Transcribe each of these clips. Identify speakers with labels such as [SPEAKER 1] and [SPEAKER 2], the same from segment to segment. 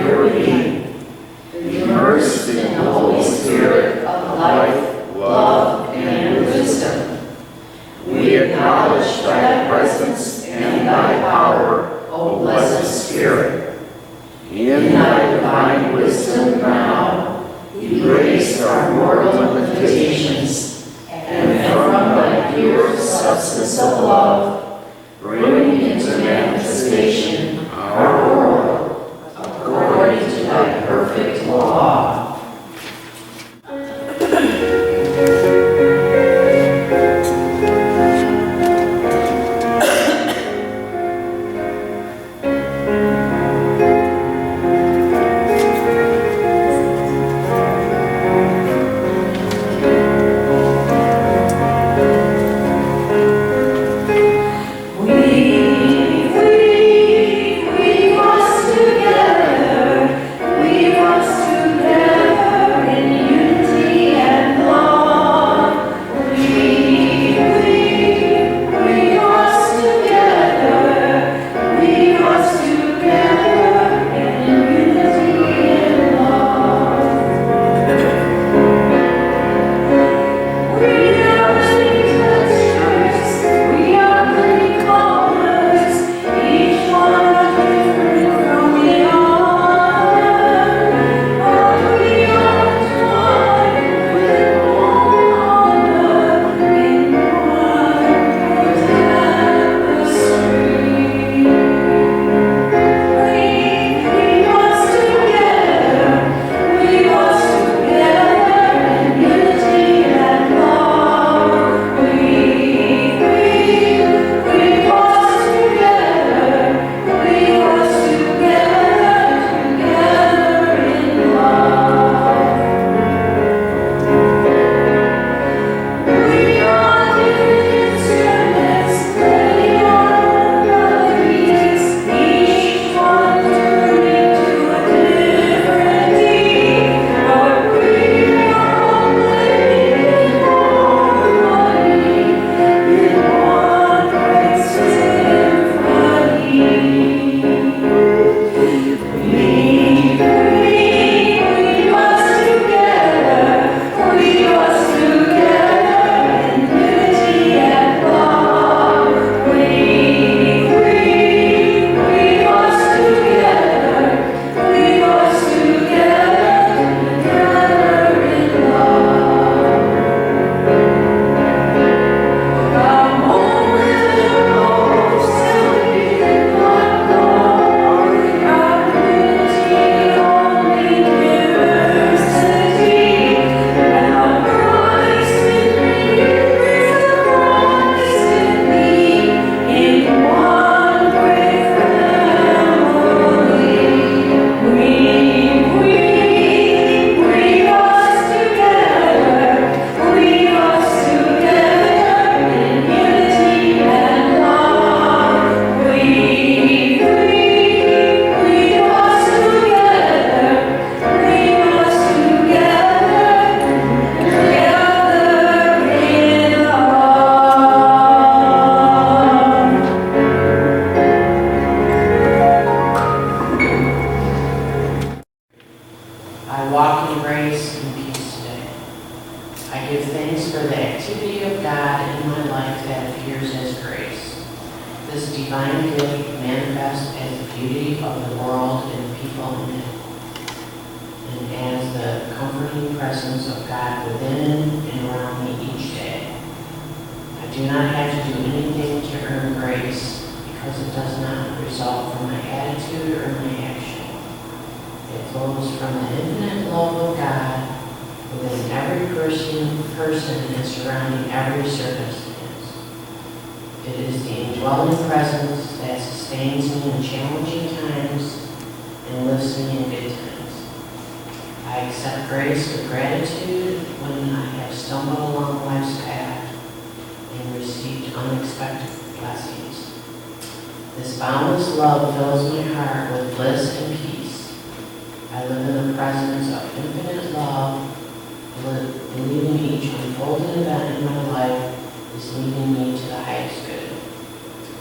[SPEAKER 1] your being. Immersed in the Holy Spirit of life, love, and wisdom. We acknowledge thy presence and thy power, O blessed Spirit. In thy divine wisdom now, erase our mortal limitations, and from thy pure substance of love, bring into manifestation our world, according to thy perfect law.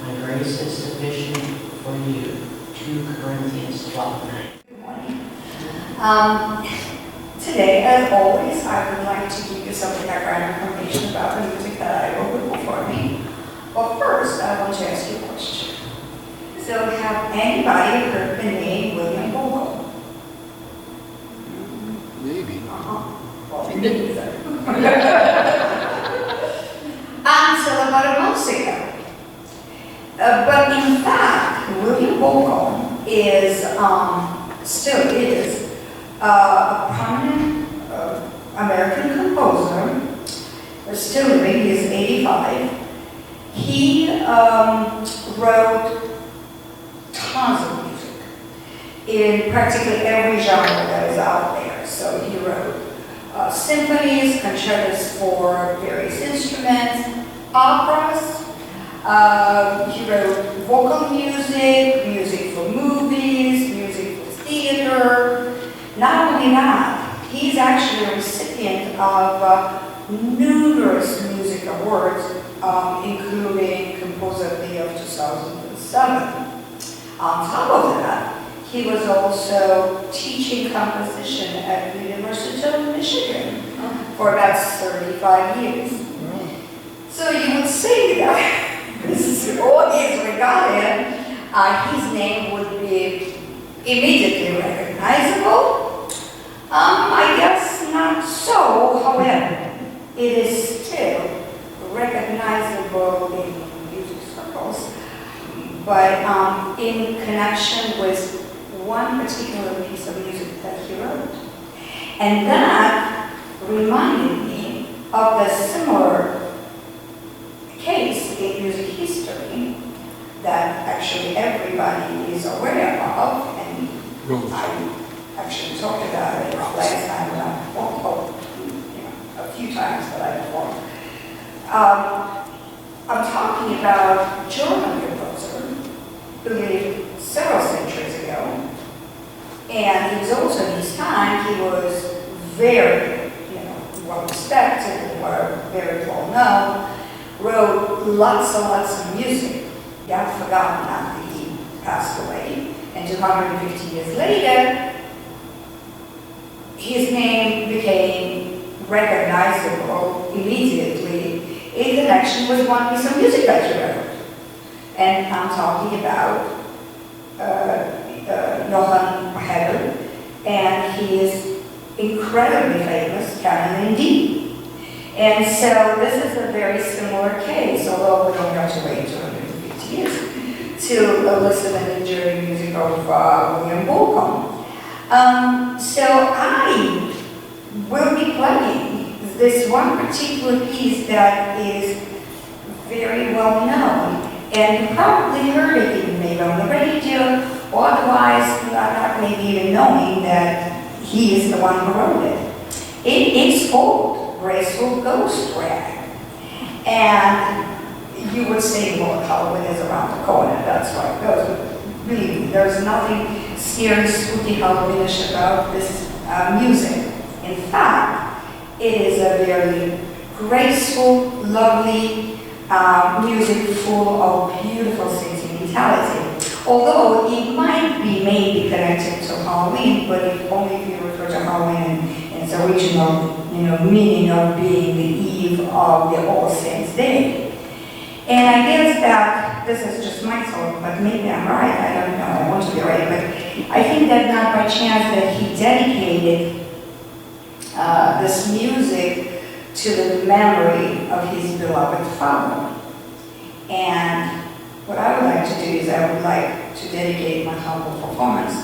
[SPEAKER 2] My grace is sufficient for you. 2 Corinthians 12:9. Today, as always, I would like to give you some background information about the music that I will be performing. But first, I want to ask you a question. So, have anybody heard the name William Bogle?
[SPEAKER 3] Maybe.
[SPEAKER 2] Well, me neither. Until about a month ago. But in fact, William Bogle is, still is, a prominent American composer. Still living, he is 85. He wrote tons of music in practically every genre that is out there. So he wrote symphonies, concertos for various instruments, operas. He wrote vocal music, music for movies, music for theater. Not only that, he's actually a recipient of numerous music awards, including Composer of the Year of 2007. On top of that, he was also teaching composition at the University of Michigan for about 35 years. So you would say that this is all his regarded, his name would be immediately recognizable. I guess not so, however, it is still recognizable in music circles, but in connection with one particular piece of music that he wrote. And that reminded me of the similar case in music history that actually everybody is aware of, and I actually talked about it last time when I performed, a few times that I performed. I'm talking about a German composer who lived several centuries ago, and he was also in his time, he was very, well respected, very well known, wrote lots and lots of music. Got forgotten after he passed away, and 250 years later, his name became recognizable immediately in connection with one piece of music that he wrote. And I'm talking about Johann Brahms and his incredibly famous Canon in D. And so this is a very similar case, although we don't have to wait 250 years to listen and enjoy the music of William Bogle. So I will be playing this one particular piece that is very well known, and you probably heard it maybe on the radio, or otherwise not maybe even knowing that he is the one who wrote it. It is called Graceful Ghost Rag. And you would say, well, Halloween is around the corner, that's why it goes. But really, there's nothing scary, spooky, Halloweenish about this music. In fact, it is a very graceful, lovely music full of beautiful sentimentality. Although it might be maybe connected to Halloween, but only if you refer to Halloween in its original, meaning of being the eve of the All Saints' Day. And I guess that this is just my thought, but maybe I'm right. I don't know. I want to be right, but I think that not by chance that he dedicated this music to the memory of his beloved father. And what I would like to do is I would like to dedicate my humble performance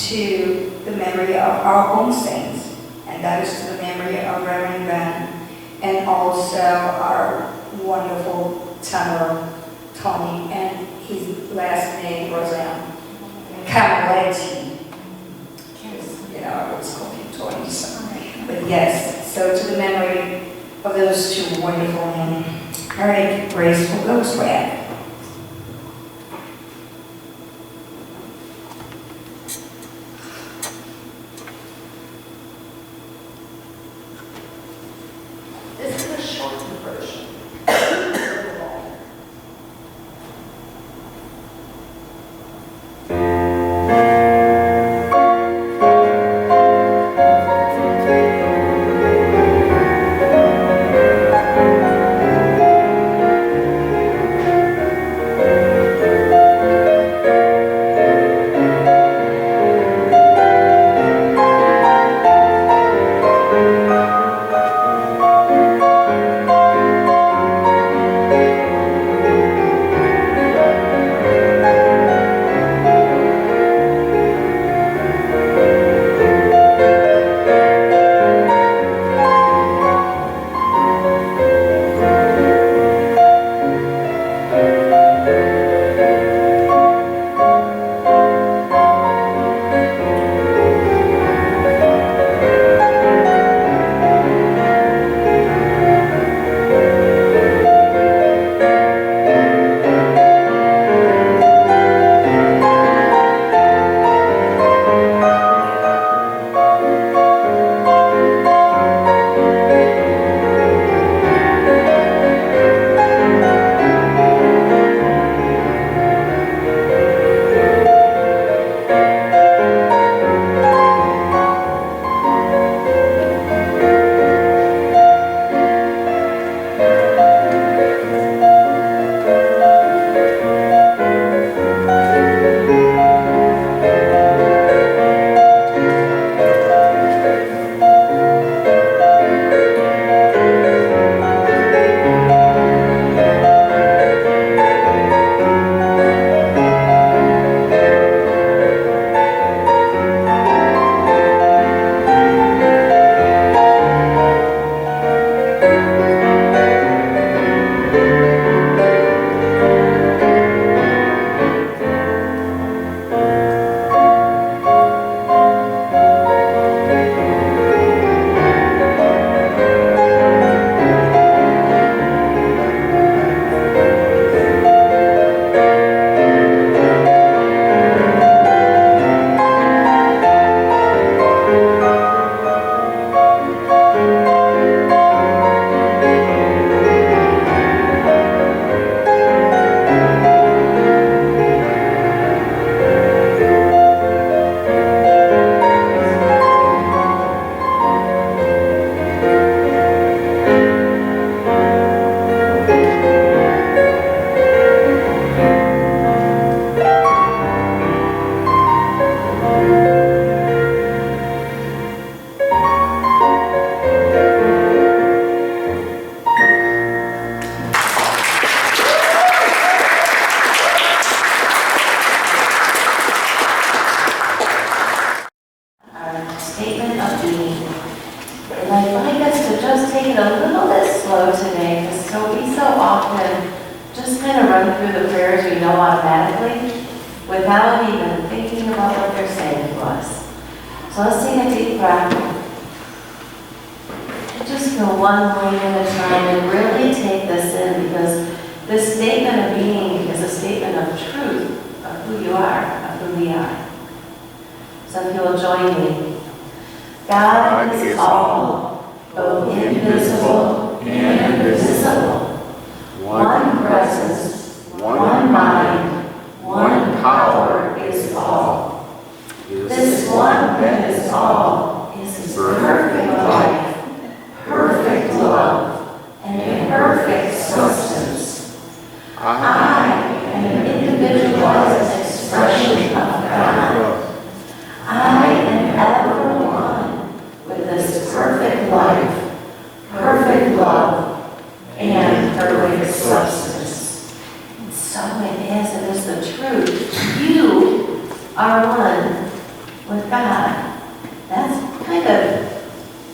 [SPEAKER 2] to the memory of our own saints, and that is to the memory of Reverend Ben, and also our wonderful tenor, Tony, and his last name, Roseanne Camaletti. I was called him Tony, so. But yes, so to the memory of those two wonderful men, very graceful ghost rag. This is a shortened version.
[SPEAKER 3] I'd like us to just take it a little bit slow today, because we so often just kind of run through the prayers we know automatically without even thinking about what they're saying to us. So let's take a deep breath. And just go one line at a time and really take this in, because this statement of being is a statement of truth, of who you are, of who we are. So if you will join me. God is all, both invisible and visible. One presence, one mind, one power is all. This one that is all is His perfect life, perfect love, and perfect substance. I am an individualized expression of God. I am ever one with this perfect life, perfect love, and perfect substance. And so it is the truth. You are one with God. That's kind of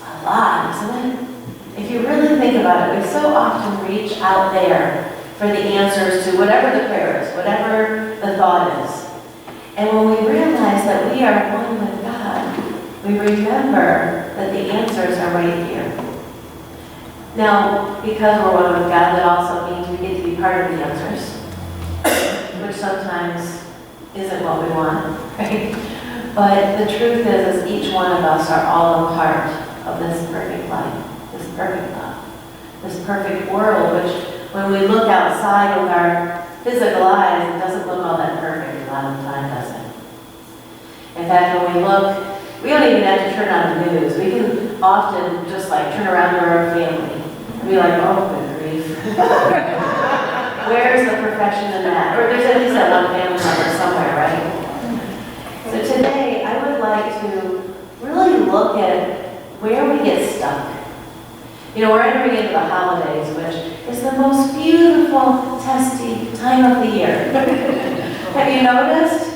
[SPEAKER 3] a lot, isn't it? If you really think about it, we so often reach out there for the answers to whatever the prayer is, whatever the thought is. And when we realize that we are one with God, we remember that the answers are right here. Now, because we're one with God, that also means we get to be part of the answers, which sometimes isn't what we want, right? But the truth is each one of us are all a part of this perfect life, this perfect love, this perfect world, which when we look outside with our physical eyes, it doesn't look all that perfect a lot of the time, does it? In fact, when we look, we don't even have to turn on the news. We can often just like turn around to our family and be like, oh, good grief. Where's the perfection in that? Or there's at least that one family member somewhere, right? So today, I would like to really look at where we get stuck. You know, we're entering into the holidays, which is the most beautiful, testy time of the year. Have you noticed?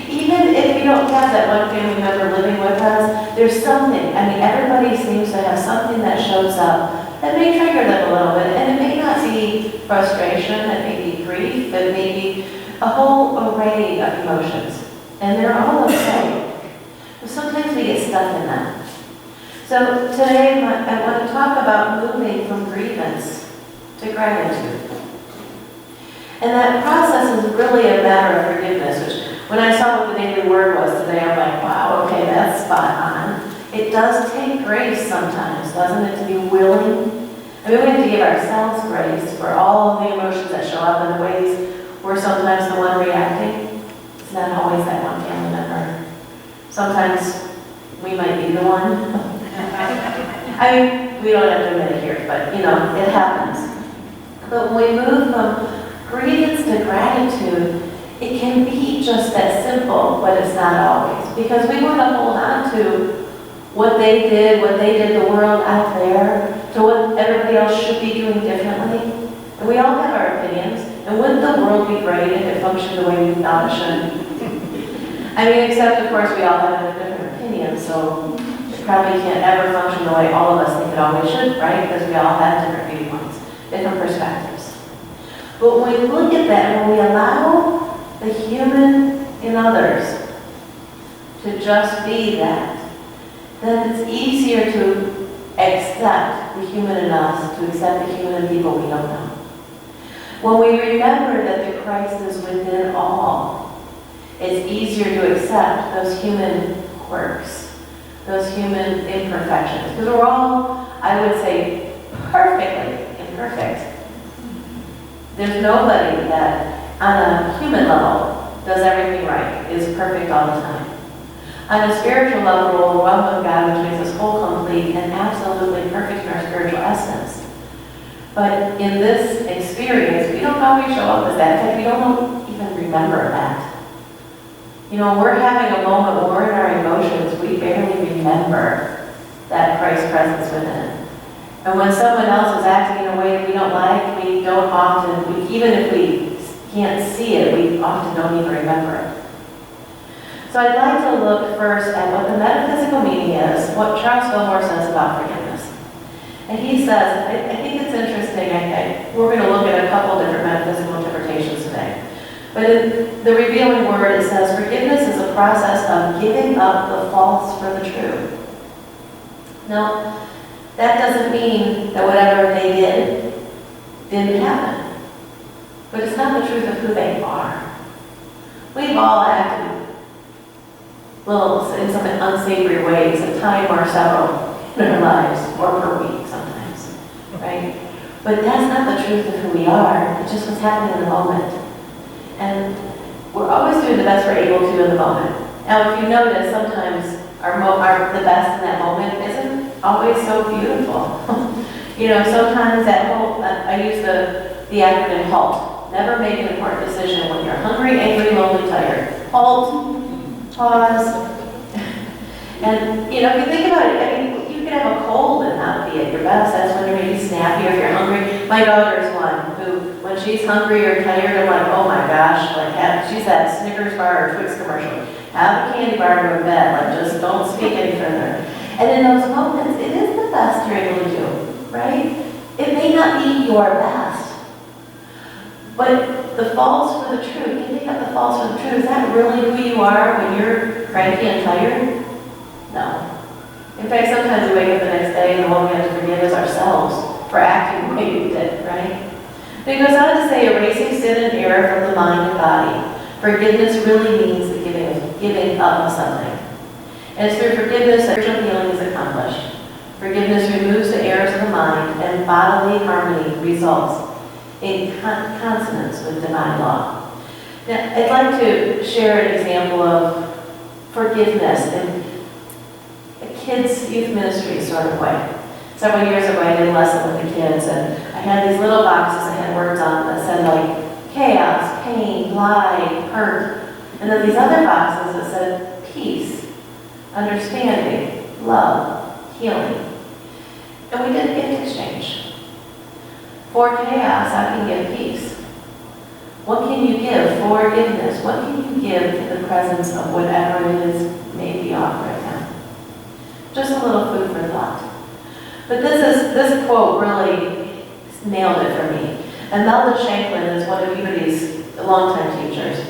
[SPEAKER 3] Even if we don't have that one family member living with us, there's something. I mean, everybody seems to have something that shows up that may trigger them a little bit. And it may not be frustration, it may be grief, it may be a whole array of emotions. And they're all okay. But sometimes we get stuck in that. So today I want to talk about moving from grievance to gratitude. And that process is really a matter of forgiveness, which when I saw what the daily word was today, I'm like, wow, okay, that's spot on. It does take grace sometimes, doesn't it, to be willing? I mean, we have to give ourselves grace for all of the emotions that show up in the ways we're sometimes the one reacting. It's not always that one family member. Sometimes we might be the one. I mean, we don't have to admit it here, but you know, it happens. But when we move from grievance to gratitude, it can be just that simple, but it's not always. Because we want to hold on to what they did the world out there, to what everybody else should be doing differently. And we all have our opinions. And wouldn't the world be great if it functioned the way we thought it should? I mean, except of course we all have a different opinion, so probably can't ever function the way all of us think it always should, right? Because we all have different viewpoints, different perspectives. But when we look at that, and when we allow the human in others to just be that, then it's easier to accept the human in us, to accept the human in people we don't know. When we remember that the Christ is within all, it's easier to accept those human quirks, those human imperfections. Because we're all, I would say, perfectly imperfect. There's nobody that, on a human level, does everything right, is perfect all the time. On a spiritual level, we're one with God, which makes us whole, complete, and absolutely perfect in our spiritual essence. But in this experience, we don't always show up as that. In fact, we don't even remember that. You know, when we're having a moment, when we're in our emotions, we barely remember that Christ's presence within. And when someone else is acting in a way we don't like, we don't often, even if we can't see it, we often don't even remember it. So I'd like to look first at what the metaphysical meaning is, what Charles Fillmore says about And he says, I think it's interesting, we're going to look at a couple different metaphysical interpretations today. But in the revealing word, it says, forgiveness is a process of giving up the false for the true. Now, that doesn't mean that whatever they didn't happen. But it's not the truth of who they are. We've all acted in some unsavory ways, a time or several in our lives, or per week sometimes, right? But that's not the truth of who we are. It's just what's happening in the moment. And we're always doing the best we're able to in the moment. Now, if you notice, sometimes the best in that moment isn't always so beautiful. Sometimes that whole, I use the acronym HALT. Never make an important decision when you're hungry, angry, lonely, tired. HALT, pause. And, if you think about it, you could have a cold and not be at your best. That's when you're maybe snappy or if you're hungry. My daughter's one who, when she's hungry or tired, I'm like, oh my gosh, she's that Snickers bar or Twix commercial. Have a candy bar to go to bed, just don't speak any further. And in those moments, it is the best you're able to do, right? It may not be your best, but the false for the truth, giving up the false for the truth, is that really who you are when you're cranky and tired? No. In fact, sometimes we wake up the next day and the one we have to forgive is ourselves for acting the way we did, right? But it goes on to say, erasing sin and error from the mind and body. Forgiveness really means the giving up of something. And it's through forgiveness that spiritual healing is accomplished. Forgiveness removes the errors of the mind, and bodily harmony results in consonance with divine law. Now, I'd like to share an example of forgiveness in a kids' youth ministry sort of way. Several years ago, I did a lesson with the kids, and I had these little boxes that had words on them that said, chaos, pain, lie, hurt. And then these other boxes that said peace, understanding, love, healing. And we did a gift exchange. For chaos, I can give peace. What can you give? Forgiveness. What can you give in the presence of whatever it is may be off right now? Just a little food for thought. But this quote really nailed it for me. And Melvin Shanklin is one of Uberty's longtime teachers.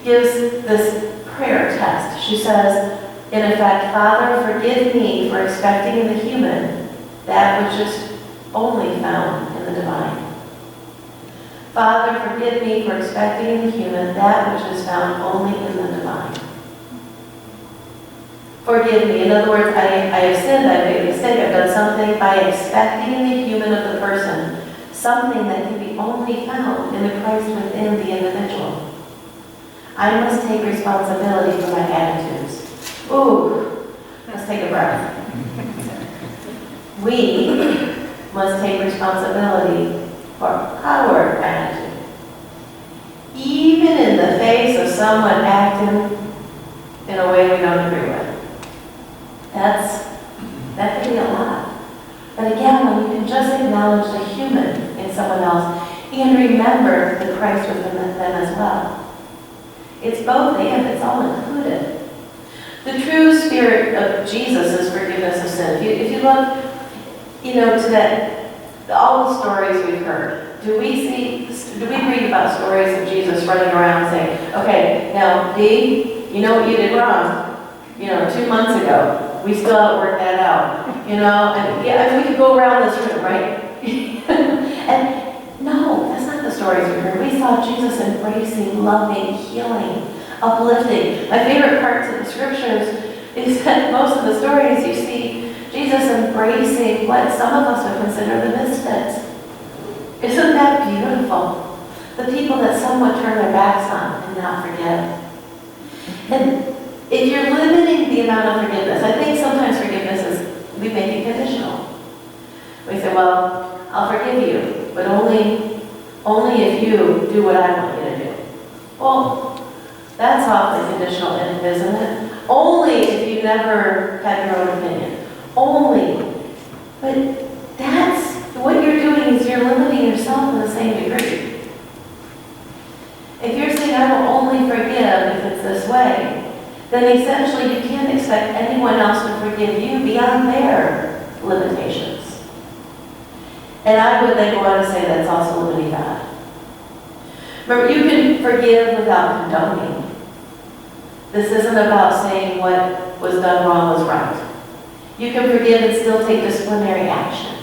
[SPEAKER 3] Gives this prayer text. She says, in effect, Father, forgive me for expecting in the human that which is only found in the divine. Father, forgive me for expecting in the human that which is found only in the divine. Forgive me. In other words, I have sinned, I've made a mistake, I've done something by expecting in the human of the person something that can be only found in the Christ within the individual. I must take responsibility for my attitudes. Ooh, let's take a breath. We must take responsibility for our attitude. Even in the face of someone acting in a way we don't agree with. That can be a lot. But again, when you can just acknowledge the human in someone else and remember the Christ within them as well. It's both and, it's all included. The true spirit of Jesus is forgiveness of sin. If you look, to all the stories we've heard, do we read about stories of Jesus running around saying, okay, now Dee, you know what you did wrong, 2 months ago. We still haven't worked that out, and we could go around this room, right? And no, that's not the stories we heard. We saw Jesus embracing, loving, healing, uplifting. My favorite parts of the scriptures is that most of the stories you see Jesus embracing what some of us would consider the misfits. Isn't that beautiful? The people that some would turn their backs on and not forgive. And if you're limiting the amount of forgiveness, I think sometimes forgiveness is, we make it conditional. We say, well, I'll forgive you, but only if you do what I want you to do. Well, that's awfully conditional, isn't it? Only if you never had your own opinion. Only. But that's, what you're doing is you're limiting yourself in the same degree. If you're saying, I will only forgive if it's this way, then essentially you can't expect anyone else to forgive you beyond their limitations. And I would then go on to say that's also limiting God. Remember, you can forgive without condoning. This isn't about saying what was done wrong was right. You can forgive and still take disciplinary action.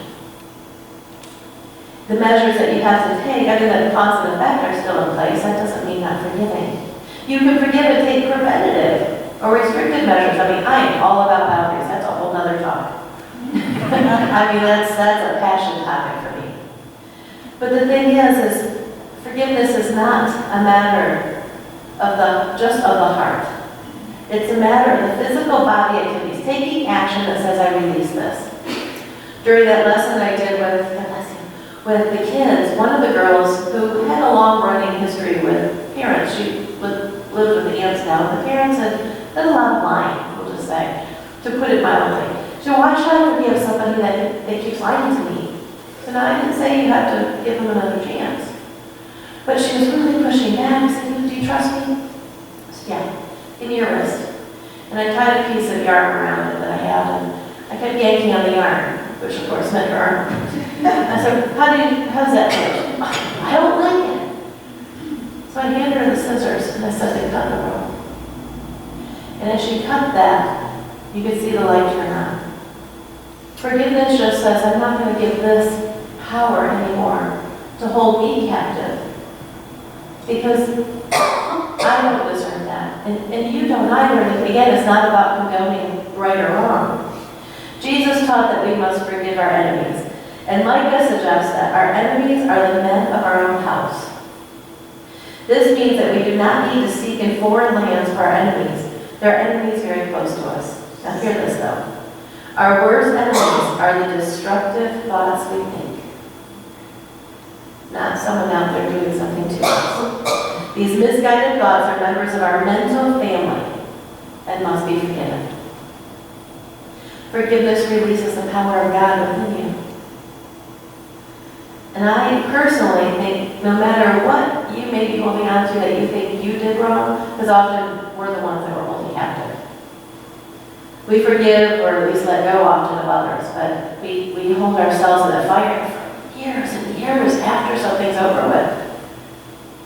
[SPEAKER 3] The measures that you have to take, I mean, the cause and effect are still in place. That doesn't mean not forgiving. You can forgive and take preventative or restrictive measures. I mean, I am all about boundaries. That's a whole nother talk. I mean, that's a passion topic for me. But the thing is forgiveness is not a matter of just of the heart. It's a matter of the physical body activities, taking action that says, I release this. During that lesson I did with the kids, one of the girls who had a long-running history with parents, she lived with the aunts now, and the parents had done a lot of lying, we'll just say, to put it mildly. So why should I forgive somebody that keeps lying to me? So now I didn't say you have to give them another chance. But she was really pushing back. I said, do you trust me? I said, yeah. Give me your wrist. And I tied a piece of yarn around it that I had, and I kept yanking on the yarn, which of course meant her arm. I said, how's that feel? I don't like it. So I handed her the scissors, and I said to cut the rope. And as she cut that, you could see the light turn on. Forgiveness just says, I'm not going to give this power anymore to hold me captive. Because I don't deserve that. And you don't either. And again, it's not about condoning right or wrong. Jesus taught that we must forgive our enemies. And Micah suggests that our enemies are the men of our own house. This means that we do not need to seek in foreign lands for our enemies. There are enemies very close to us. Now hear this though. Our worst enemies are the destructive thoughts we think. Not someone out there doing something to us. These misguided thoughts are members of our mental family and must be forgiven. Forgiveness releases the power of God within you. And I personally think no matter what you may be holding on to that you think you did wrong, because often we're the ones that were holding captive. We forgive or at least let go often of others, but we hold ourselves in a fire for years and years after something's over with.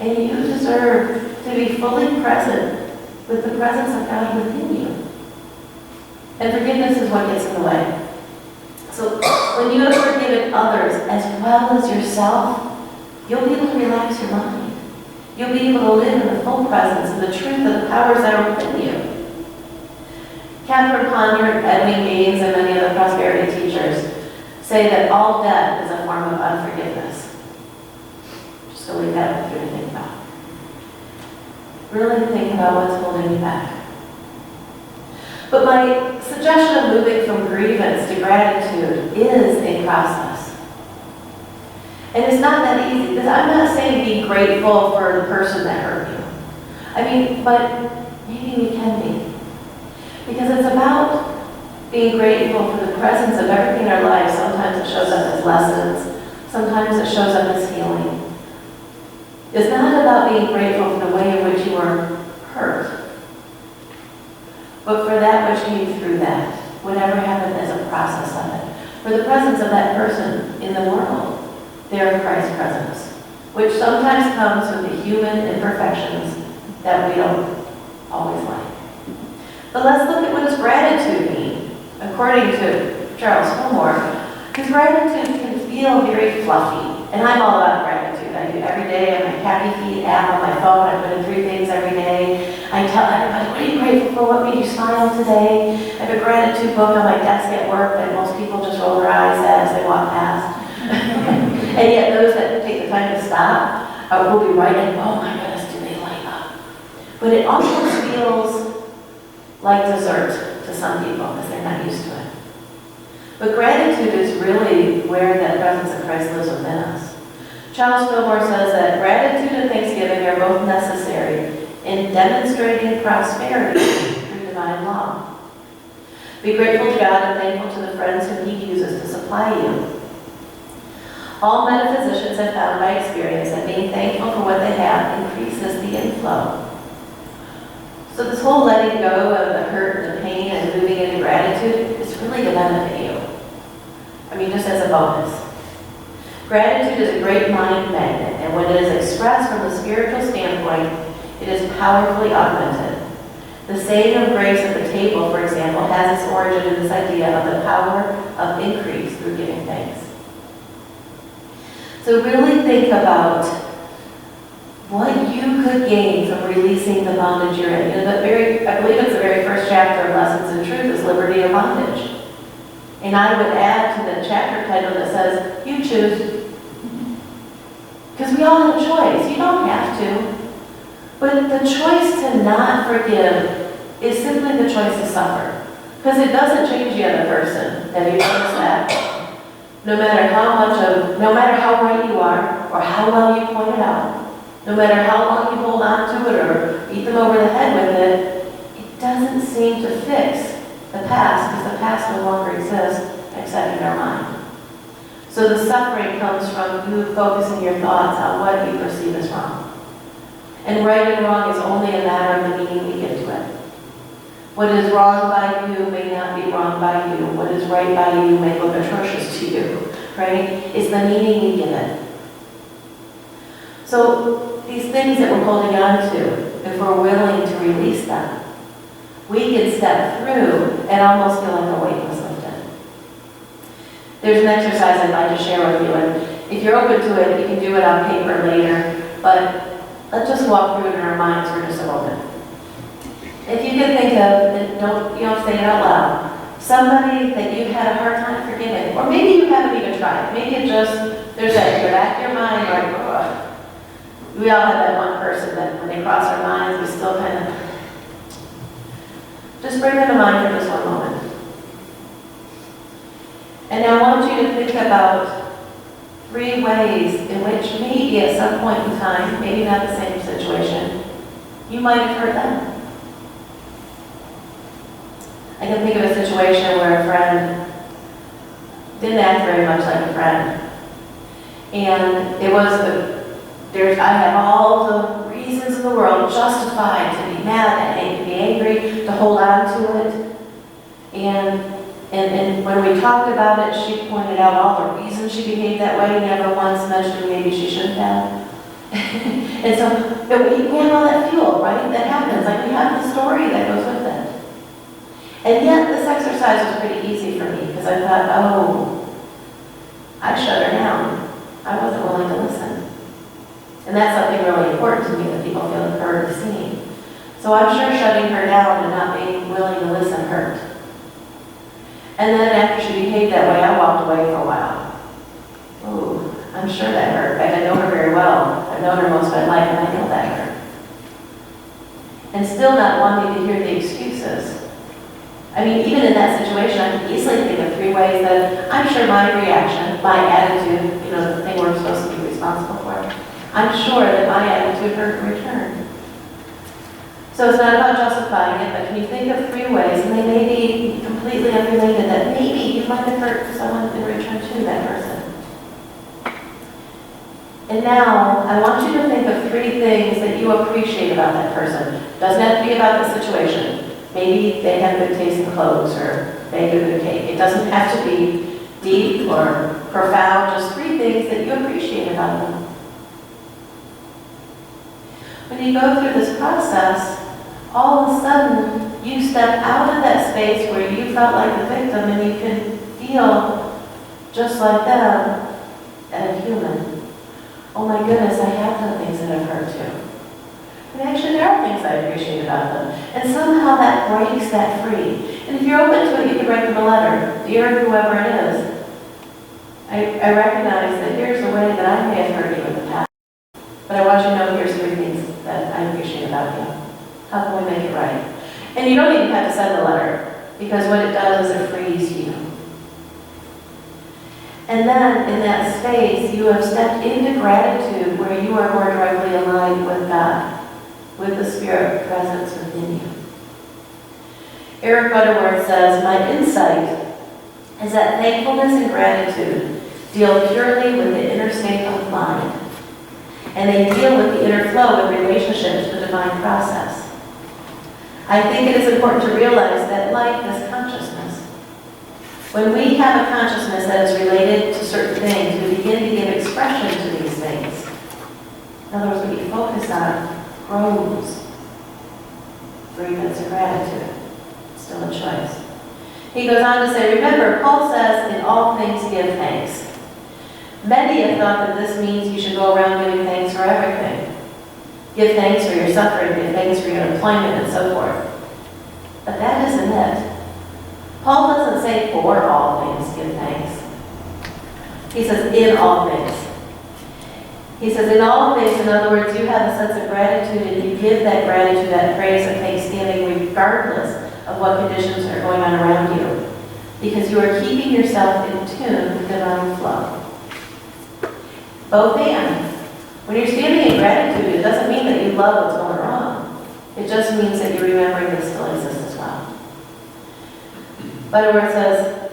[SPEAKER 3] And you deserve to be fully present with the presence of God within you. And forgiveness is what gets in the way. So when you have forgiven others as well as yourself, you'll be able to relax your mind. You'll be able to live in the full presence and the truth of the powers that are within you. Catherine Ponder, Edwin Gaines, and many other prosperity teachers say that all debt is a form of unforgiveness. Just to leave that with you to think about. Really think about what's holding you back. But my suggestion of moving from grievance to gratitude is a process. And it's not that easy, because I'm not saying be grateful for the person that hurt you. I mean, but maybe we can be. Because it's about being grateful for the presence of everything in our lives. Sometimes it shows up as lessons. Sometimes it shows up as healing. It's not about being grateful for the way in which you were hurt, but for that which came through that, whatever happened as a process of it. For the presence of that person in the world, their Christ's presence, which sometimes comes with the human imperfections that we don't always like. But let's look at what does gratitude mean, according to Charles Fillmore, because gratitude can feel very fluffy, and I'm all about gratitude. I do every day on my Happy Feet app on my phone. I put in 3 things every day. I tell everybody, what are you grateful for? What made you smile today? I have a gratitude book on my desk at work that most people just roll their eyes at as they walk past. And yet those that take the time to stop will be writing, oh my goodness, do they light up? But it almost feels like dessert to some people because they're not used to it. But gratitude is really where that presence of Christ lives within us. Charles Fillmore says that gratitude and thanksgiving are both necessary in demonstrating prosperity through divine law. Be grateful to God and thankful to the friends whom He uses to supply you. All metaphysicians have found by experience that being thankful for what they have increases the inflow. So this whole letting go of the hurt and the pain and moving into gratitude is really to benefit you. I mean, just as a bonus. Gratitude is a great mind magnet, and when it is expressed from the spiritual standpoint, it is powerfully augmented. The saying of grace at the table, for example, has its origin in this idea of the power of increase through giving thanks. So really think about what you could gain from releasing the bondage you're in. I believe it's the very first chapter of Lessons in Truth is Liberty or Bondage. And I would add to the chapter title that says, you choose. Because we all have a choice. You don't have to. But the choice to not forgive is simply the choice to suffer. Because it doesn't change the other person. Have you noticed that? No matter how right you are, or how well you point it out, no matter how long you hold on to it or beat them over the head with it, it doesn't seem to fix the past, because the past no longer exists except in our mind. So the suffering comes from you focusing your thoughts on what you perceive as wrong. And right and wrong is only a matter of the meaning we give to it. What is wrong by you may not be wrong by you. What is right by you may look atrocious to you, right? It's the meaning we give it. So these things that we're holding on to, if we're willing to release them, we can step through and almost feel like a weight was lifted. There's an exercise I'd like to share with you, and if you're open to it, you can do it on paper later, but let's just walk through it in our minds for just a moment. If you can think of, and you don't say it out loud, somebody that you've had a hard time forgiving, or maybe you haven't even tried. Maybe it just, there's that in the back of your mind, like, ugh. We all have that one person that when they cross our minds, we still kind of, just bring them to mind for just one moment. And now I want you to think about 3 ways in which maybe at some point in time, maybe not the same situation, you might have hurt them. I can think of a situation where a friend didn't act very much like a friend. And it was I had all the reasons in the world justified to be mad, to be angry, to hold on to it. And when we talked about it, she pointed out all the reasons she behaved that way, never once mentioned maybe she shouldn't have. And so we have all that fuel, right? That happens. Like we have the story that goes with it. And yet this exercise was pretty easy for me because I thought, oh, I shut her down. I wasn't willing to listen. And that's something really important to me, that people feel heard or seen. So I'm sure shutting her down and not being willing to listen hurt. And then after she behaved that way, I walked away for a while. Ooh, I'm sure that hurt. I know her very well. I've known her most of my life, and I know that hurt. And still not wanting to hear the excuses. I mean, even in that situation, I can easily think of 3 ways that I'm sure my reaction, my attitude, the thing we're supposed to be responsible for, I'm sure that my attitude hurt in return. So it's not about justifying it, but can you think of 3 ways, and they may be completely unrelated, that maybe you might have hurt someone in return to that person. And now, I want you to think of 3 things that you appreciate about that person. Doesn't have to be about the situation. Maybe they have good taste in clothes, or they do good cake. It doesn't have to be deep or profound, just 3 things that you appreciate about them. When you go through this process, all of a sudden, you step out of that space where you felt like the victim and you can feel just like them and a human. Oh my goodness, I have done things that I've hurt too. And actually, there are things I appreciate about them. And somehow that breaks that free. And if you're open to it, you can write them a letter. Dear whoever it is, I recognize that here's the way that I may have hurt you in the past. But I want you to know here's 3 things that I appreciate about you. How can we make it right? And you don't even have to send the letter, because what it does is it frees you. And then in that space, you have stepped into gratitude where you are more directly aligned with God, with the Spirit presence within you. Eric Butterworth says, my insight is that thankfulness and gratitude deal purely with the inner state of mind, and they deal with the inner flow of relationships to the divine process. I think it is important to realize that life is consciousness. When we have a consciousness that is related to certain things, we begin to give expression to these things. In other words, what you focus on grows. Grievance or gratitude. Still a choice. He goes on to say, remember, Paul says, in all things give thanks. Many have thought that this means you should go around giving thanks for everything. Give thanks for your suffering, give thanks for your employment, and so forth. But that isn't it. Paul doesn't say for all things give thanks. He says in all things. He says in all things, in other words, you have a sense of gratitude and you give that gratitude, that praise and thanksgiving regardless of what conditions are going on around you. Because you are keeping yourself in tune with divine flow. Both and. When you're standing in gratitude, it doesn't mean that you love what's going wrong. It just means that you're remembering that it still exists as well. But where it says,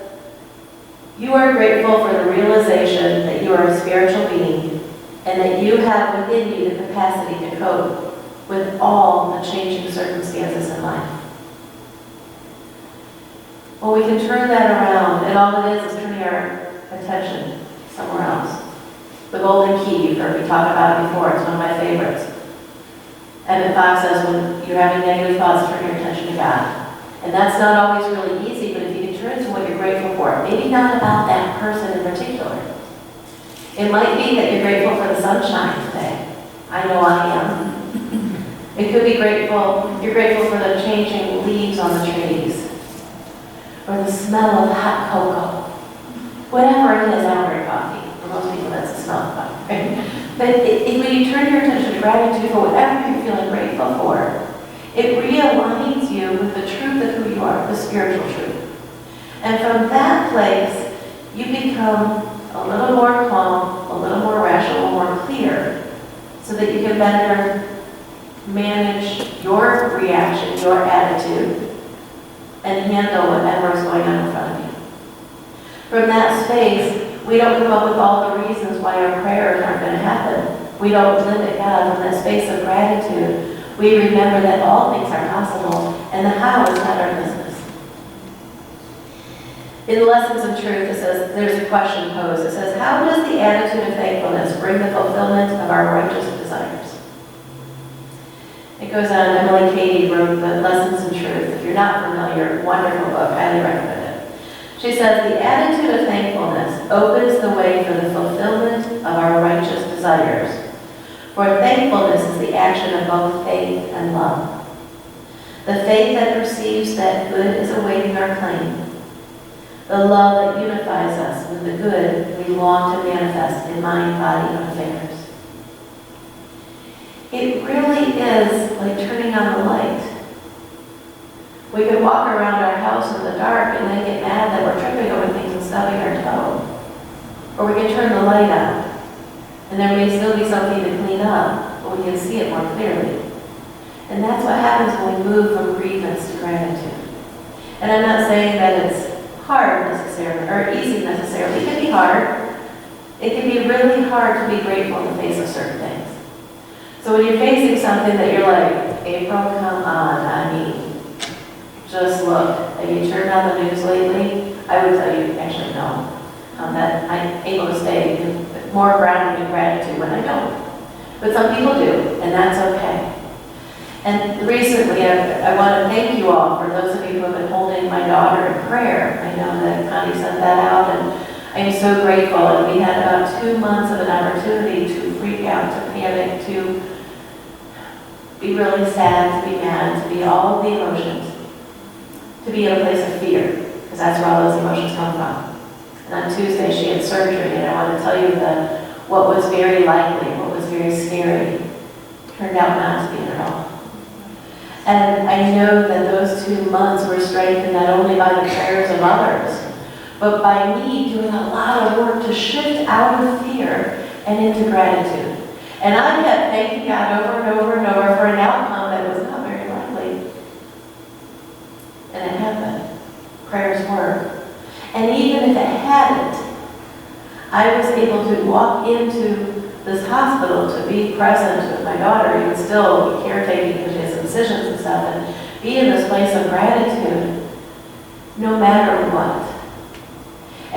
[SPEAKER 3] you are grateful for the realization that you are a spiritual being and that you have within you the capacity to cope with all the changing circumstances in life. Well, we can turn that around, and all it is turning our attention somewhere else. The golden key, you've heard me talk about it before, it's one of my favorites. Evan Fox says when you're having negative thoughts, turn your attention to God. And that's not always really easy, but if you can turn to what you're grateful for, maybe not about that person in particular. It might be that you're grateful for the sunshine today. I know I am. It could be you're grateful for the changing leaves on the trees, or the smell of hot cocoa. Whatever it is, Ellenburg coffee. For most people, that's the smell of coffee, right? But when you turn your attention to gratitude for whatever you're feeling grateful for, it realigns you with the truth of who you are, the spiritual truth. And from that place, you become a little more calm, a little more rational, more clear, so that you can better manage your reaction, your attitude, and handle whatever is going on in front of you. From that space, we don't come up with all the reasons why our prayers aren't going to happen. We don't limit God. From that space of gratitude, we remember that all things are possible, and the how is not our business. In Lessons in Truth, it says, there's a question posed. It says, how does the attitude of thankfulness bring the fulfillment of our righteous desires? It goes on, Emily Cady wrote the Lessons in Truth. If you're not familiar, wonderful book, highly recommend it. She says, the attitude of thankfulness opens the way for the fulfillment of our righteous desires. For thankfulness is the action of both faith and love. The faith that perceives that good is awaiting our claim. The love that unifies us with the good we long to manifest in mind, body, and affairs. It really is like turning on the light. We could walk around our house in the dark and then get mad that we're tripping over things and stubbing our toe. Or we can turn the light on, and there may still be something to clean up, but we can see it more clearly. And that's what happens when we move from grievance to gratitude. And I'm not saying that it's hard necessarily, or easy necessarily. It can be hard. It can be really hard to be grateful in the face of certain things. So when you're facing something that you're like, April, come on, I mean, just look. Have you turned on the news lately? I would tell you, actually no. That I'm able to stay more grounded in gratitude when I don't. But some people do, and that's okay. And recently, I want to thank you all for those of you who have been holding my daughter in prayer. I know that Connie sent that out, and I am so grateful. And we had about 2 months of an opportunity to freak out, to panic, to be really sad, to be mad, to be all of the emotions, to be in a place of fear, because that's where all those emotions come from. And on Tuesday, she had surgery, and I want to tell you that what was very likely, what was very scary, turned out not to be at all. And I know that those 2 months were strengthened not only by the prayers of others, but by me doing a lot of work to shift out of fear and into gratitude. And I kept thanking God over and over and over for an outcome that was not very likely. And it happened. Prayers work. And even if it hadn't, I was able to walk into this hospital to be present with my daughter, even still caretaking because she has incisions and stuff, and be in this place of gratitude no matter what.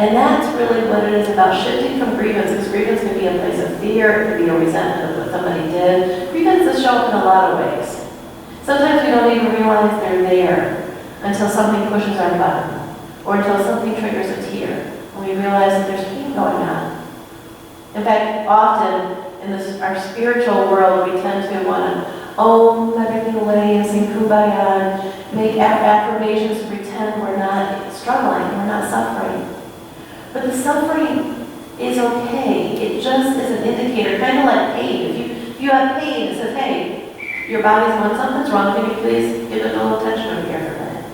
[SPEAKER 3] And that's really what it is about, shifting from grievance, because grievance can be a place of fear, it can be a resentment of what somebody did. Grievances show up in a lot of ways. Sometimes we don't even realize they're there until something pushes our button, or until something triggers a tear, and we realize that there's pain going on. In fact, often in our spiritual world, we tend to want to everything away and sing kumbaya and make affirmations to pretend we're not struggling, we're not suffering. But the suffering is okay. It just is an indicator, kind of like pain. If you have pain, it says, hey, your body's going, something's wrong, can you please give it a little attention over here for a minute?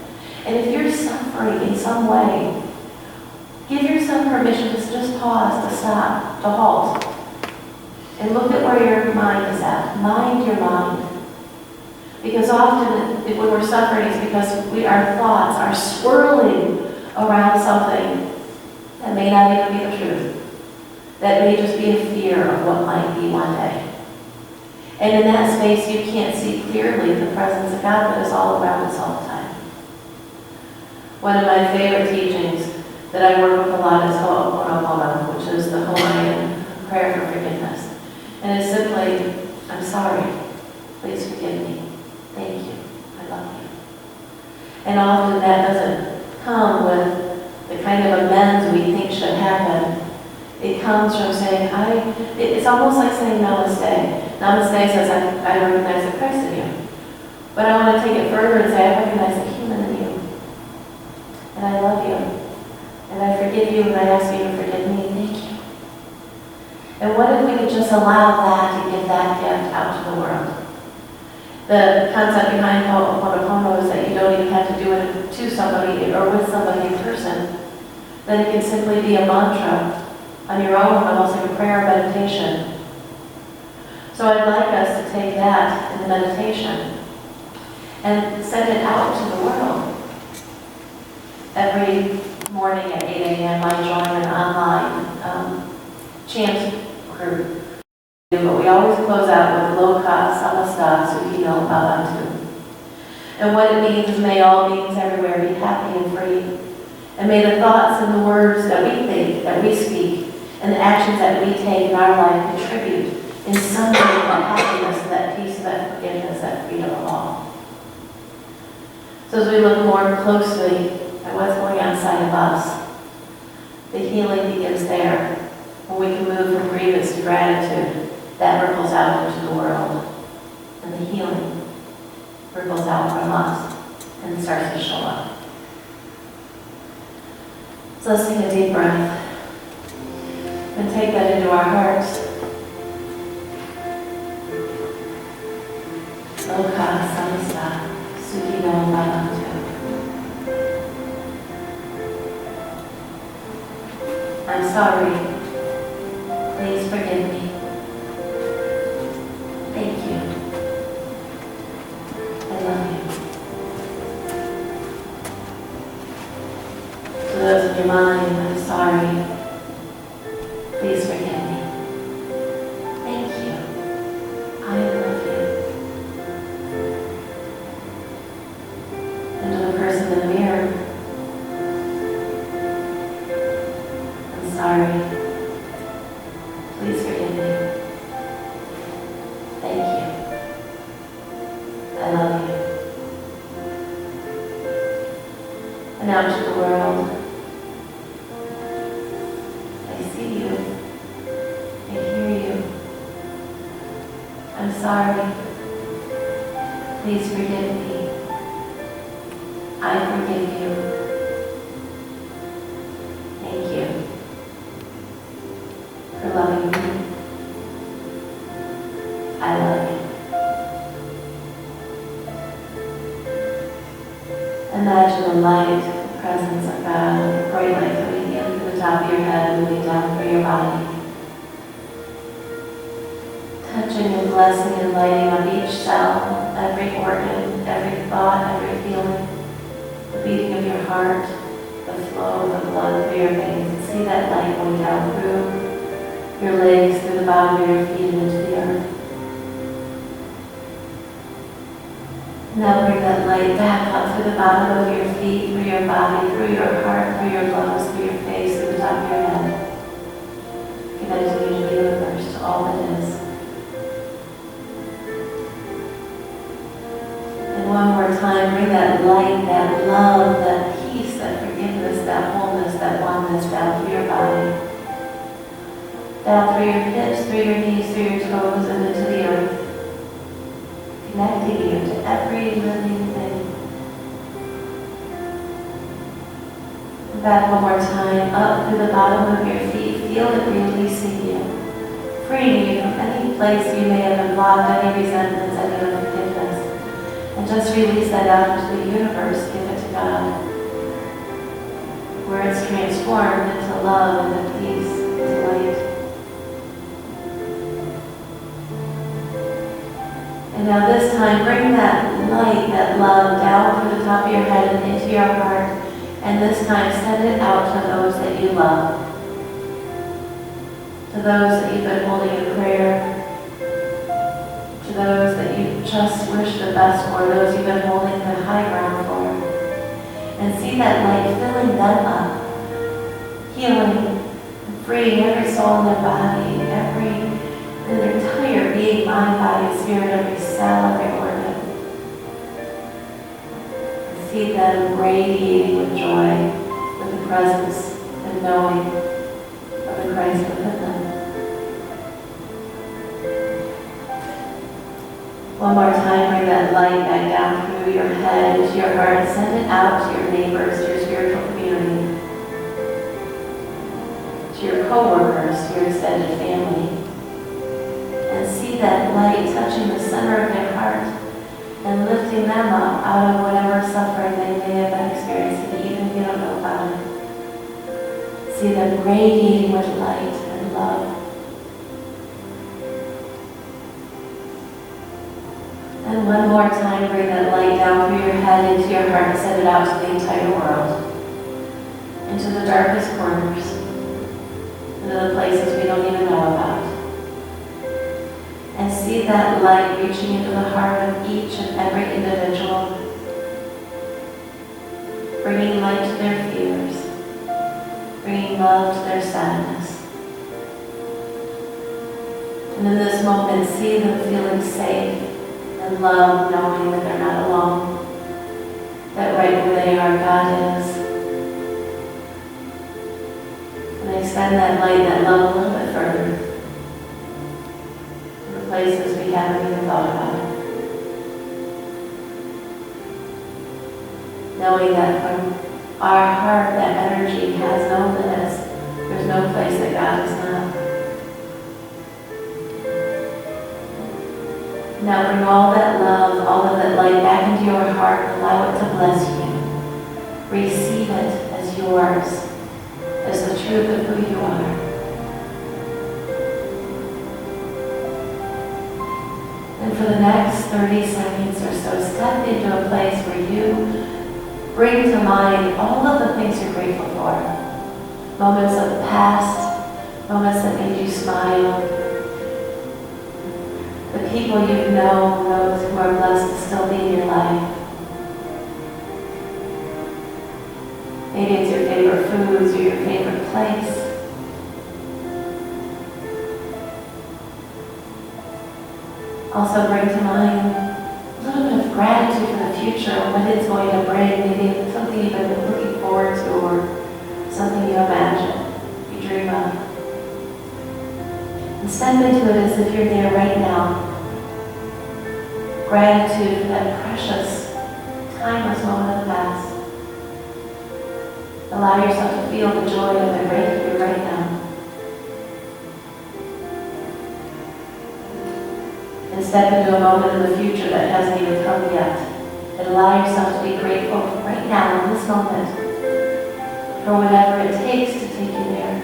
[SPEAKER 3] And if you're suffering in some way, give yourself permission to just pause, to stop, to halt. And look at where your mind is at. Mind your mind. Because often, when we're suffering, it's because our thoughts are swirling around something that may not even be the truth. That may just be a fear of what might be one day. And in that space, you can't see clearly the presence of God that is all around us all the time. One of my favorite teachings that I work with a lot is Ho'oponopono, which is the Hawaiian prayer for forgiveness. And it's simply, I'm sorry, please forgive me. Thank you. I love you. And often that doesn't come with the kind of amends we think should happen. It comes from saying, it's almost like saying namaste. Namaste says, I recognize the Christ in you. But I want to take it further and say, I recognize the human in you. And I love you. And I forgive you, and I ask you to forgive me. Thank you. And what if we could just allow that to give that gift out to the world? The concept behind Ho'oponopono is that you don't even have to do it to somebody or with somebody in person. That it can simply be a mantra on your own, almost like a prayer or meditation. So I'd like us to take that in the meditation and send it out to the world. Every morning at 8 a.m. I join an online chant group. But we always close out with Loka Samasta Sukhino Bhavantu. And what it means is, may all beings everywhere be happy and free. And may the thoughts and the words that we think, that we speak, and the actions that we take in our life contribute in some way to that happiness, to that peace, to that forgiveness, that freedom of all. So as we look more closely at what's going on inside of us, the healing begins there, when we can move from grievance to gratitude. That ripples out into the world, and the healing ripples out from us and starts to show up. So let's take a deep breath and take that into our hearts. Loka Samasta Sukhino Bhavantu. I'm sorry. Please forgive me. Thank you. I love you. To those in your mind, I'm sorry. Please forgive me. Thank you. I love you. And to the person in the mirror, I'm sorry. Please forgive me. Thank you. I love you. And out to the world, I see you. I hear you. I'm sorry. Please forgive me. I forgive you. Thank you for loving me. I love you. Imagine the light, the presence of God, the bright light coming in from the top of your head, moving down through your body. Touching and blessing and lighting on each cell, every organ, every thought, every feeling, the beating of your heart, the flow of the blood through your veins. And see that light going down through your legs, through the bottom of your feet and into the earth. Now bring that light back up through the bottom of your feet, through your body, through your heart, through your lungs, through your face, through the top that light, that love, that peace, that forgiveness, that wholeness, that oneness down through your body. Down through your hips, through your knees, through your toes, and into the earth. Connecting you to every living thing. And back one more time, up through the bottom of your feet. Feel it releasing you. Freeing you from any place you may have been blocked, any resentments, any unforgiveness. And just release that out into the universe. Give it to God. Where it's transformed into love, into peace, into light. And now this time, bring that light, that love down through the top of your head and into your heart. And this time, send it out to those that you love. To those that you've been holding in prayer. To those that you just wish the best for. Those you've been holding the high ground for. And see that light filling them up. Healing and freeing every soul in their body, their entire being, mind, body, spirit, every cell, every organ. And see them radiating with joy, with the presence and knowing of the Christ within them. One more time, bring that light back down through your head, into your heart, send it out to your neighbors, to your spiritual community, to your co-workers, to your extended family. And see that light touching the center of their heart and lifting them up out of whatever suffering they may have been experiencing, even if you don't know about it. See them radiating with light and love. And one more time, bring that light down through your head into your heart and send it out to the entire world. Into the darkest corners. Into the places we don't even know about. And see that light reaching into the heart of each and every individual. Bringing light to their fears. Bringing love to their sadness. And in this moment, see them feeling safe and loved, knowing that they're not alone. That right where they are, God is. And extend that light, that love a little bit further. Places we haven't even thought about. Knowing that from our heart, that energy has no limits. There's no place that God is not. Now bring all that love, all of that light back into your heart and allow it to bless you. Receive it as yours, as the truth of who you are. And for the next 30 seconds or so, step into a place where you bring to mind all of the things you're grateful for. Moments of the past, moments that made you smile. The people you've known, those who are blessed to still be in your life. Maybe it's your favorite foods or your favorite place. Also bring to mind a little bit of gratitude for the future, what it's going to bring, maybe something you've been looking forward to or something you imagine, you dream of. And step into it as if you're there right now. Gratitude for that precious, timeless moment of the past. Allow yourself to feel the joy of the breakthrough right now. And step into a moment in the future that hasn't even come yet. And allow yourself to be grateful right now, in this moment, for whatever it takes to take you there.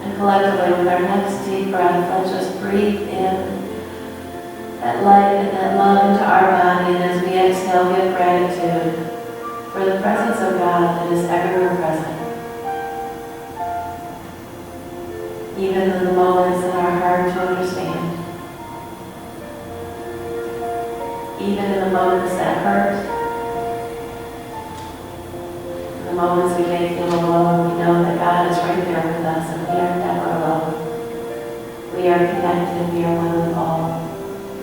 [SPEAKER 3] And collectively, with our next deep breath, let's just breathe in that light and that love into our body, and as we exhale, give gratitude for the presence of God that is everywhere present. Even in the moments that are hard to understand. Even in the moments that hurt. The moments we may feel alone, we know that God is right there with us and we are never alone. We are that we are one with all,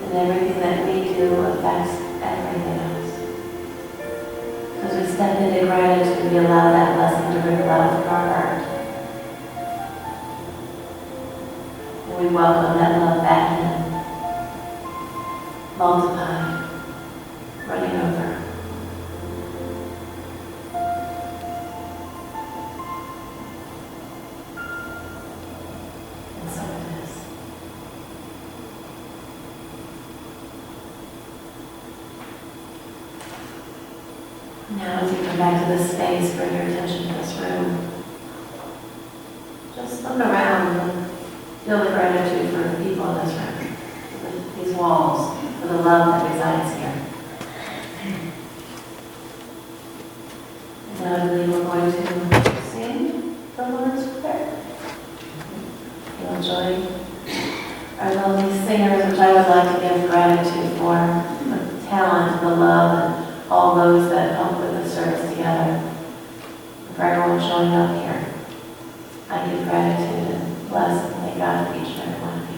[SPEAKER 3] and everything that we do affects everything else. So as we step into gratitude, we allow that blessing to ripple out from our heart. And we welcome that love back in, multiplied, running over. And so it is. Now as you come back to this space, bring your attention to this room. Just look around and feel the gratitude for the people in this room, for these walls, for the love that resides here. And now I believe we're going to sing the Lord's Prayer. You'll join our lovely singers, which I would like to give gratitude for the talent, the love, and all those that help with the service together. For everyone showing up here, I give gratitude and bless and thank God for each and every one of you.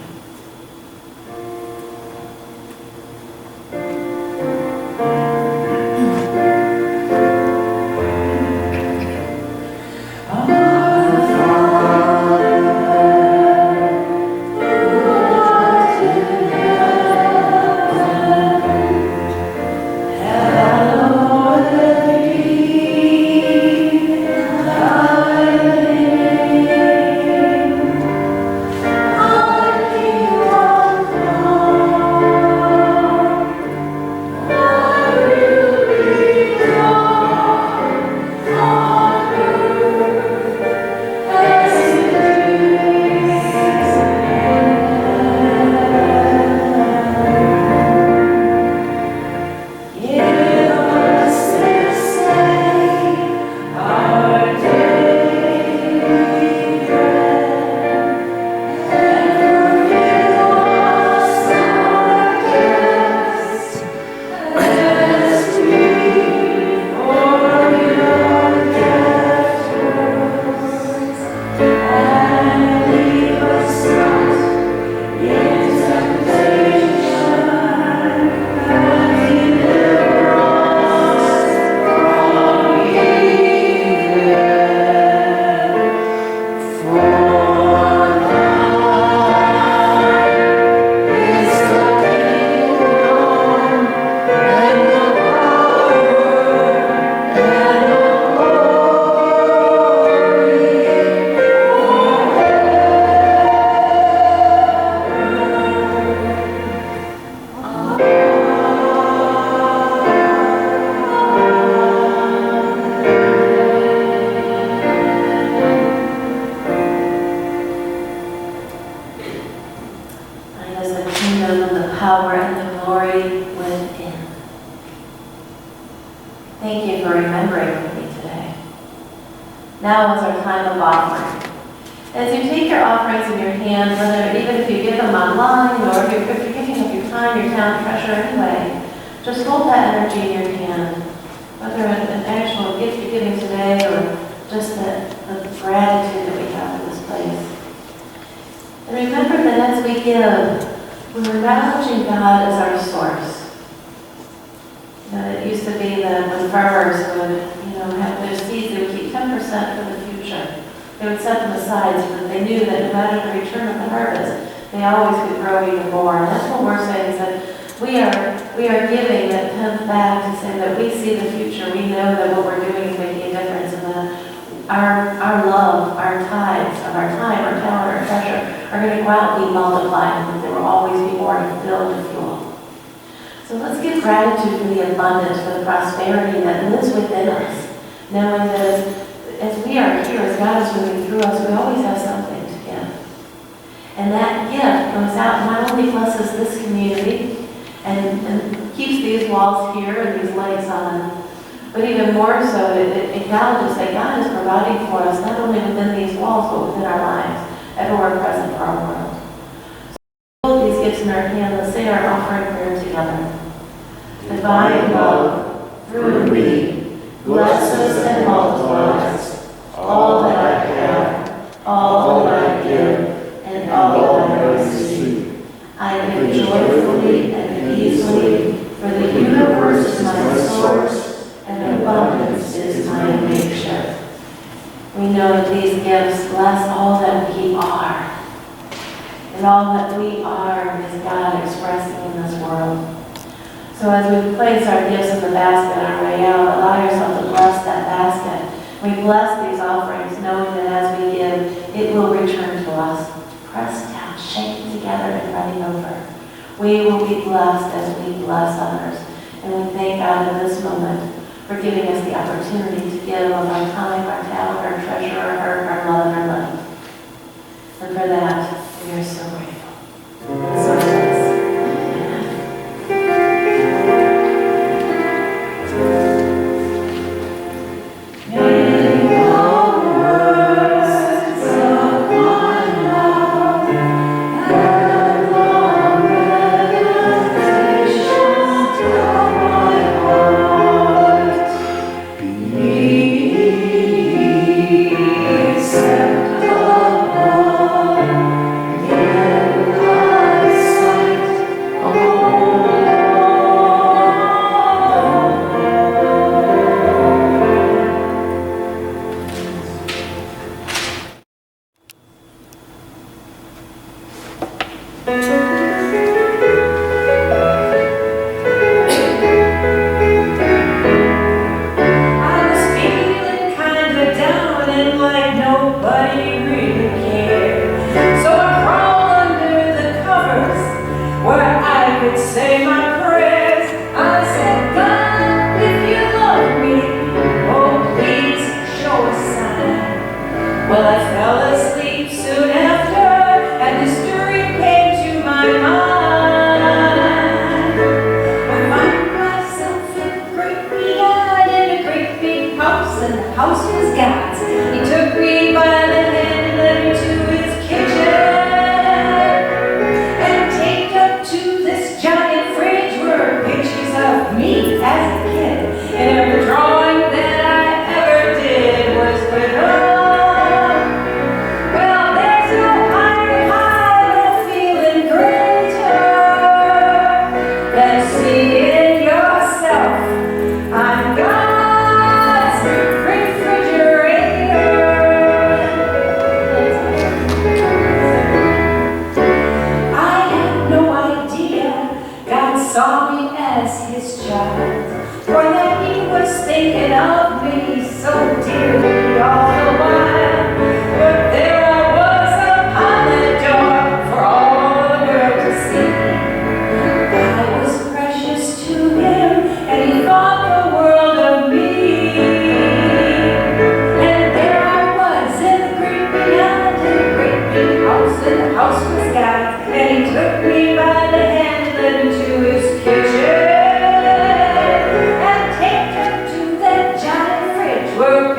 [SPEAKER 3] Now is our time of offering. As you take your offerings in your hand, whether even if you give them online or if you're giving up your time, your talent, treasure anyway, just hold that energy in your hand. Whether an actual gift you're giving today or just the gratitude that we have for this place. And remember that as we give, we're acknowledging God as our source. You know, it used to be that when farmers would, have their seeds, they would keep 10% for the future. They would set them aside so that they knew that no matter the return of the harvest, they always could grow even more. And that's what we're saying, is that we are giving that 10th back to say that we see the future. We know that what we're doing is making a difference, and that our love, our tithes of our time, our talent, our treasure are going to go out and be multiplied, and that there will always be more to fill to fuel. So let's give gratitude for the abundance, for the prosperity that lives within us, knowing that as we are here, as God is moving through us, we always have something to give. And that gift goes out, not only blesses this community and keeps these walls here and these lights on, but even more so, it acknowledges that God is providing for us, not only within these walls, but within our lives, everywhere present for our world. So hold these gifts in our hand. Let's say our offering prayer together. Divine love, through me, blesses and multiplies all that I have, all that I give, and all that I receive. know that these gifts bless all that we are. And all that we are is God expressing in this world. So as we place our gifts in the basket on our way out, allow yourself to bless that basket. We bless these offerings knowing that as we give, it will return to us. Pressed down, shaken together, and running over. We will be blessed as we bless others. And we thank God in this moment for giving us the opportunity to give of our time, our talent, our treasure, our heart, our love, and our money. And for that, we are so grateful. So blessed.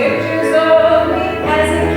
[SPEAKER 2] Pictures of me as a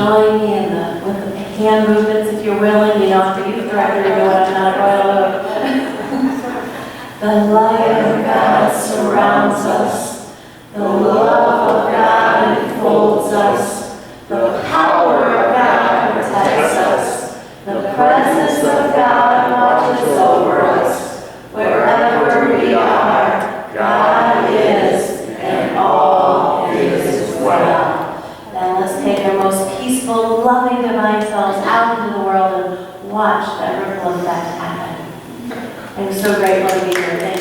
[SPEAKER 3] join me in with the hand movements if you're willing. You don't have to be the director, you know what, I'm not royal. The light of God surrounds us. The love of God enfolds us. The power of God protects us. The presence of God watches over us. Wherever we are, God is, and all is well. Then let's take our most peaceful, loving, divine selves out into the world and watch that ripple effect happen. I'm so grateful to be here. Thank